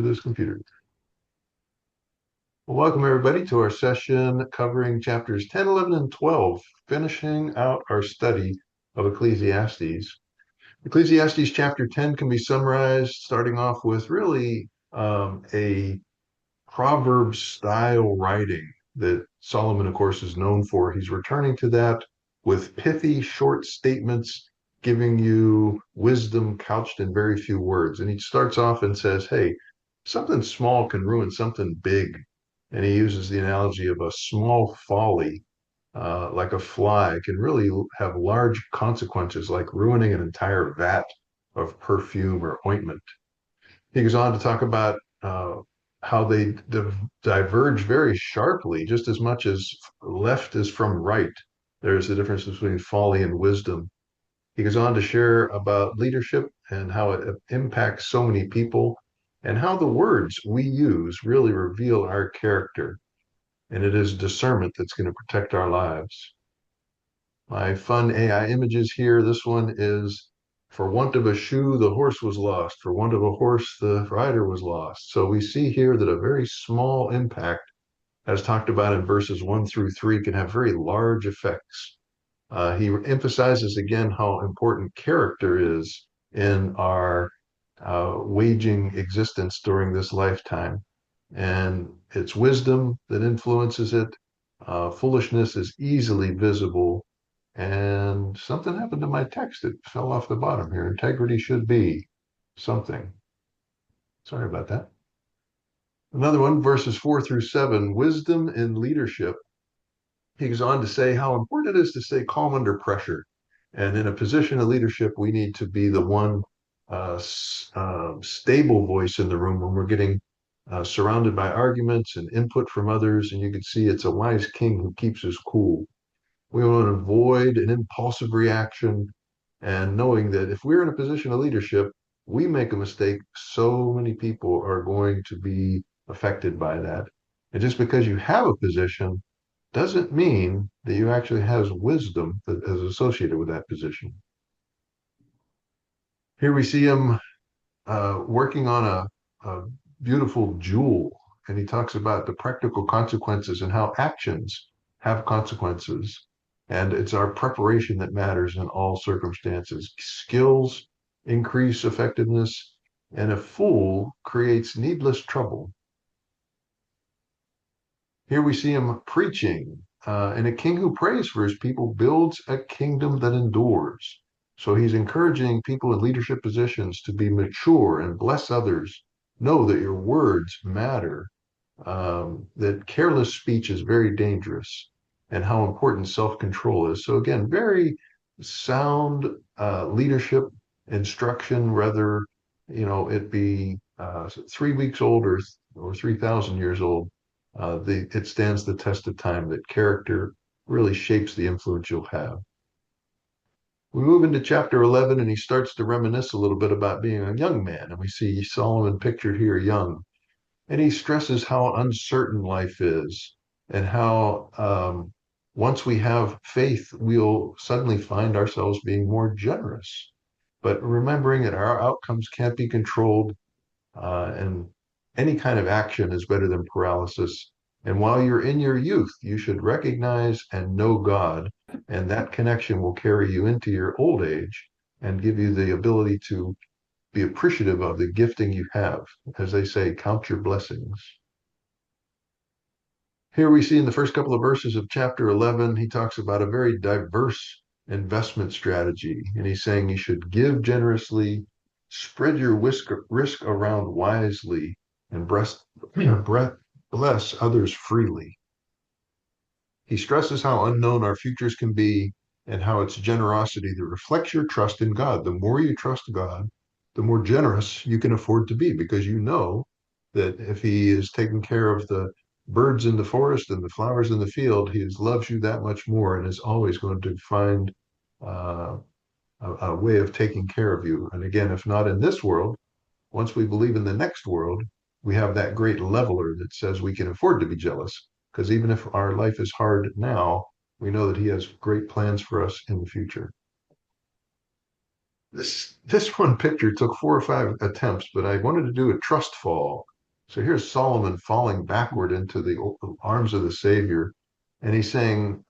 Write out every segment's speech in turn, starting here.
to this computer. Well, welcome everybody to our session covering chapters 10, 11, and 12, finishing out our study of Ecclesiastes. Ecclesiastes chapter 10 can be summarized starting off with really a proverb style writing that Solomon, of course, is known for. He's returning to that with pithy, short statements, giving you wisdom couched in very few words. And he starts off and says, hey, something small can ruin something big. And he uses the analogy of a small folly, like a fly, can really have large consequences, like ruining an entire vat of perfume or ointment. He goes on to talk about how they diverge very sharply, just as much as left is from right. There's a difference between folly and wisdom. He goes on to share about leadership and how it impacts so many people and how the words we use really reveal our character. And it is discernment that's going to protect our lives. My fun AI images here. This one is for want of a shoe, the horse was lost. For want of a horse, the rider was lost. So we see here that a very small impact, as talked about in verses 1 through 3, can have very large effects. He emphasizes again how important character is in our waging existence during this lifetime. And it's wisdom that influences it. Foolishness is easily visible. And something happened to my text. It fell off the bottom here. Integrity should be something. Sorry about that. Another one, verses 4 through 7, wisdom in leadership. He goes on to say how important it is to stay calm under pressure. And in a position of leadership, we need to be the one stable voice in the room when we're getting surrounded by arguments and input from others. And you can see it's a wise king who keeps his cool. We want to avoid an impulsive reaction and knowing that if we're in a position of leadership, we make a mistake, so many people are going to be affected by that. And just because you have a position doesn't mean that you actually have wisdom that is associated with that position. Here we see him working on a beautiful jewel, and he talks about the practical consequences and how actions have consequences. And it's our preparation that matters in all circumstances. Skills increase effectiveness, and a fool creates needless trouble. Here we see him preaching, and a king who prays for his people builds a kingdom that endures. So he's encouraging people in leadership positions to be mature and bless others. Know that your words matter, that careless speech is very dangerous, and how important self-control is. So again, very sound leadership instruction, whether it be 3 weeks old or 3,000 years old. It stands the test of time that character really shapes the influence you'll have. We move into chapter 11, and he starts to reminisce a little bit about being a young man. And we see Solomon pictured here young. And he stresses how uncertain life is and how once we have faith, we'll suddenly find ourselves being more generous. But remembering that our outcomes can't be controlled, and any kind of action is better than paralysis. And while you're in your youth, you should recognize and know God, and that connection will carry you into your old age and give you the ability to be appreciative of the gifting you have. As they say, count your blessings. Here we see in the first couple of verses of chapter 11, he talks about a very diverse investment strategy. And he's saying you should give generously, spread your risk around wisely, and bless others freely. He stresses how unknown our futures can be and how it's generosity that reflects your trust in God. The more you trust God, the more generous you can afford to be, because you know that if he is taking care of the birds in the forest and the flowers in the field, he loves you that much more and is always going to find uh, a way of taking care of you. And again, if not in this world, once we believe in the next world, we have that great leveler that says we can afford to be jealous. Because even if our life is hard now, we know that he has great plans for us in the future. This one picture took 4 or 5 attempts, but I wanted to do a trust fall. So here's Solomon falling backward into the arms of the Savior. And he's saying,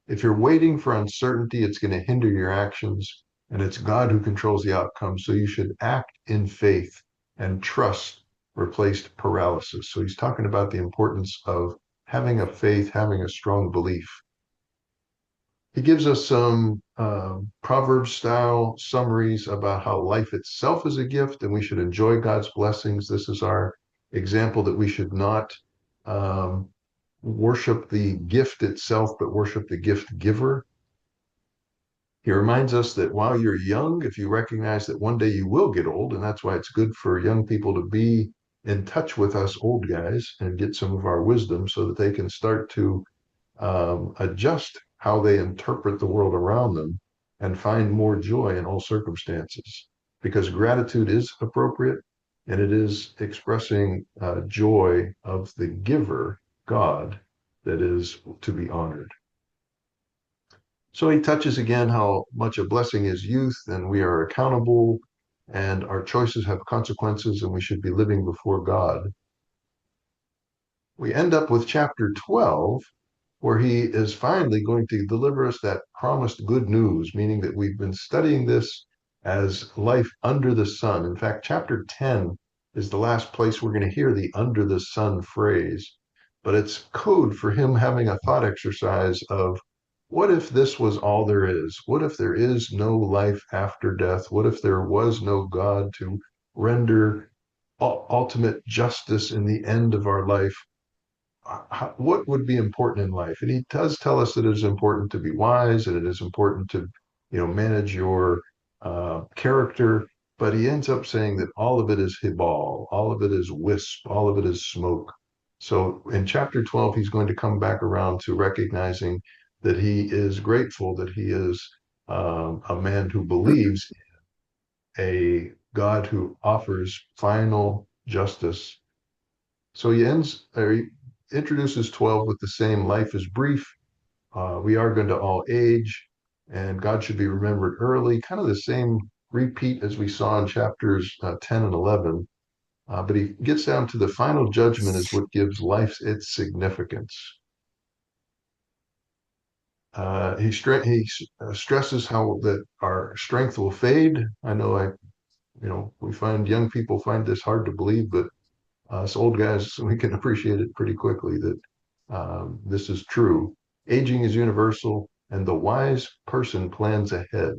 if you're waiting for uncertainty, it's going to hinder your actions. And it's God who controls the outcome. So you should act in faith and trust replaced paralysis. So he's talking about the importance of having a faith, having a strong belief. He gives us some Proverbs style summaries about how life itself is a gift and we should enjoy God's blessings. This is our example that we should not um, worship the gift itself, but worship the gift giver. He reminds us that while you're young, if you recognize that one day you will get old, and that's why it's good for young people to be in touch with us old guys and get some of our wisdom so that they can start to adjust how they interpret the world around them and find more joy in all circumstances. Because gratitude is appropriate and it is expressing joy of the giver, God, that is to be honored. So he touches again how much a blessing is youth and we are accountable and our choices have consequences and we should be living before God. We end up with chapter 12, where he is finally going to deliver us that promised good news, meaning that we've been studying this as life under the sun. In fact, chapter 10 is the last place we're going to hear the under the sun phrase, but it's code for him having a thought exercise of what if this was all there is? What if there is no life after death? What if there was no God to render ultimate justice in the end of our life? What would be important in life? And he does tell us that it is important to be wise and it is important to, manage your character. But he ends up saying that all of it is hibal, all of it is wisp, all of it is smoke. So in chapter 12, he's going to come back around to recognizing that he is grateful that he is a man who believes a God who offers final justice. So he introduces 12 with the same life is brief. We are going to all age, and God should be remembered early. Kind of the same repeat as we saw in chapters 10 and 11. But he gets down to the final judgment is what gives life its significance. He stresses how that our strength will fade. I know we find young people find this hard to believe, but us old guys, we can appreciate it pretty quickly that this is true. Aging is universal, and the wise person plans ahead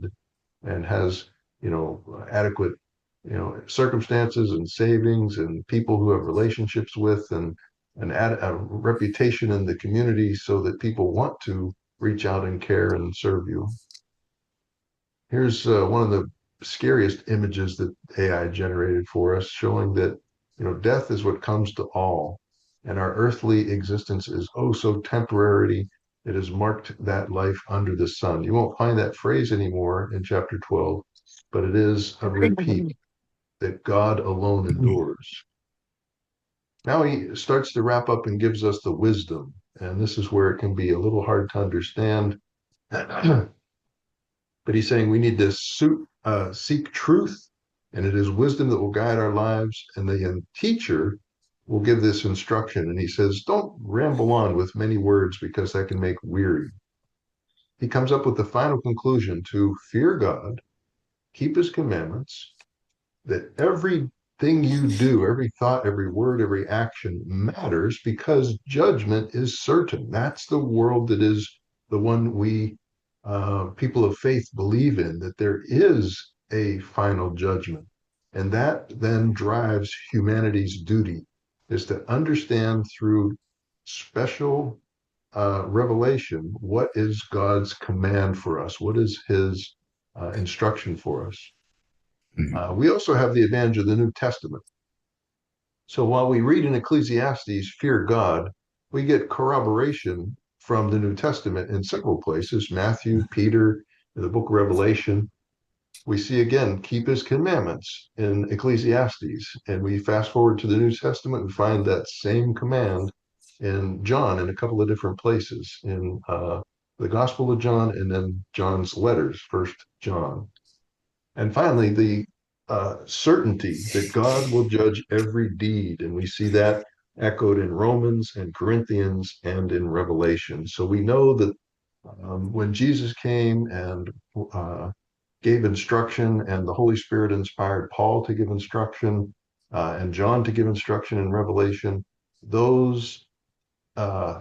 and has, adequate, circumstances and savings and people who have relationships with and a reputation in the community so that people want to reach out and care and serve you. Here's one of the scariest images that AI generated for us, showing that death is what comes to all, and our earthly existence is oh so temporary. It has marked that life under the sun. You won't find that phrase anymore in chapter 12, but it is a repeat that God alone endures. Now he starts to wrap up and gives us the wisdom, and this is where it can be a little hard to understand. But he's saying we need to seek truth, and it is wisdom that will guide our lives. And the teacher will give this instruction. And he says, don't ramble on with many words because that can make weary. He comes up with the final conclusion to fear God, keep his commandments, that everything you do, every thought, every word, every action matters because judgment is certain. That's the world that is the one we people of faith believe in, that there is a final judgment. And that then drives humanity's duty is to understand through special revelation what is God's command for us, what is his instruction for us. We also have the advantage of the New Testament. So while we read in Ecclesiastes, fear God, we get corroboration from the New Testament in several places, Matthew, Peter, the book of Revelation. We see again, keep his commandments in Ecclesiastes. And we fast forward to the New Testament and find that same command in John in a couple of different places, in the Gospel of John and then John's letters, First John. And finally, the certainty that God will judge every deed. And we see that echoed in Romans and Corinthians and in Revelation. So we know that when Jesus came and gave instruction, and the Holy Spirit inspired Paul to give instruction and John to give instruction in Revelation, those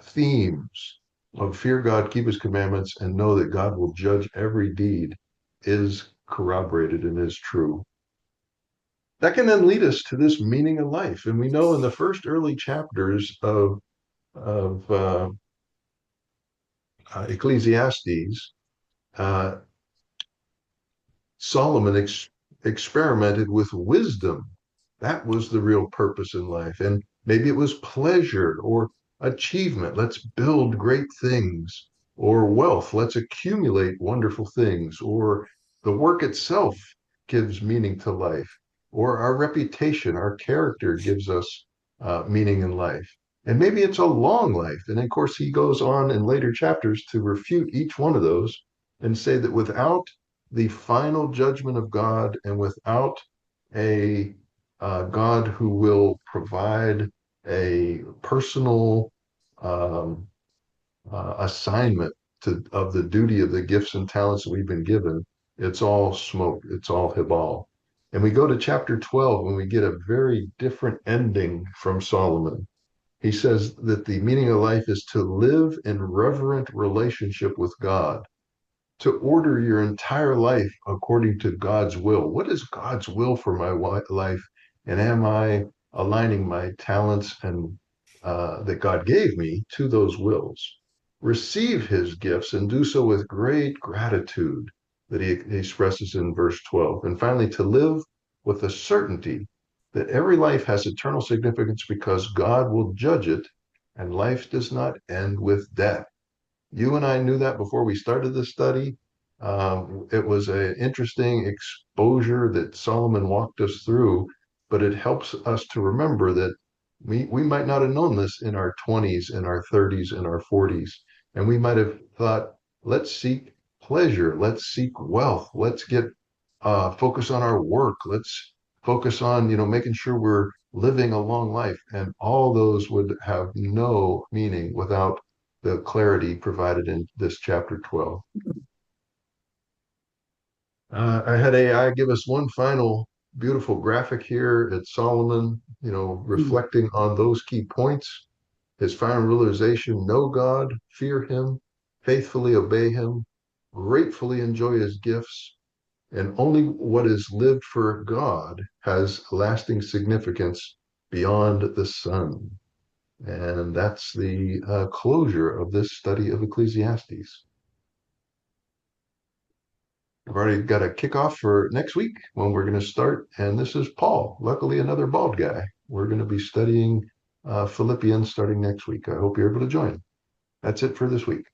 themes of fear God, keep his commandments, and know that God will judge every deed is corroborated and is true. That can then lead us to this meaning of life. And we know in the first early chapters of Ecclesiastes, uh, Solomon experimented with wisdom. That was the real purpose in life. And maybe it was pleasure or achievement. Let's build great things, or wealth. Let's accumulate wonderful things, or the work itself gives meaning to life, or our reputation, our character gives us meaning in life. And maybe it's a long life. And of course, he goes on in later chapters to refute each one of those and say that without the final judgment of God, and without a God who will provide a personal um, assignment of the duty of the gifts and talents that we've been given, it's all smoke, it's all hibal. And we go to chapter 12 when we get a very different ending from Solomon. He says that the meaning of life is to live in reverent relationship with God, to order your entire life according to God's will. What is God's will for my life? And am I aligning my talents and that God gave me to those wills? Receive his gifts and do so with great gratitude that he expresses in verse 12. And finally, to live with the certainty that every life has eternal significance because God will judge it, and life does not end with death. You and I knew that before we started this study. It was an interesting exposure that Solomon walked us through, but it helps us to remember that we might not have known this in our 20s, in our 30s, in our 40s. And we might have thought, let's seek pleasure, let's seek wealth, let's get focus on our work, let's focus on, making sure we're living a long life. And all those would have no meaning without the clarity provided in this chapter 12. I had AI give us one final beautiful graphic here at Solomon, reflecting on those key points. His final realization: know God, fear him, faithfully obey him, gratefully enjoy his gifts, and only what is lived for God has lasting significance beyond the sun. And that's the closure of this study of Ecclesiastes. I've already got a kickoff for next week when we're going to start. And this is Paul, luckily another bald guy. We're going to be studying Philippians starting next week. I hope you're able to join. That's it for this week.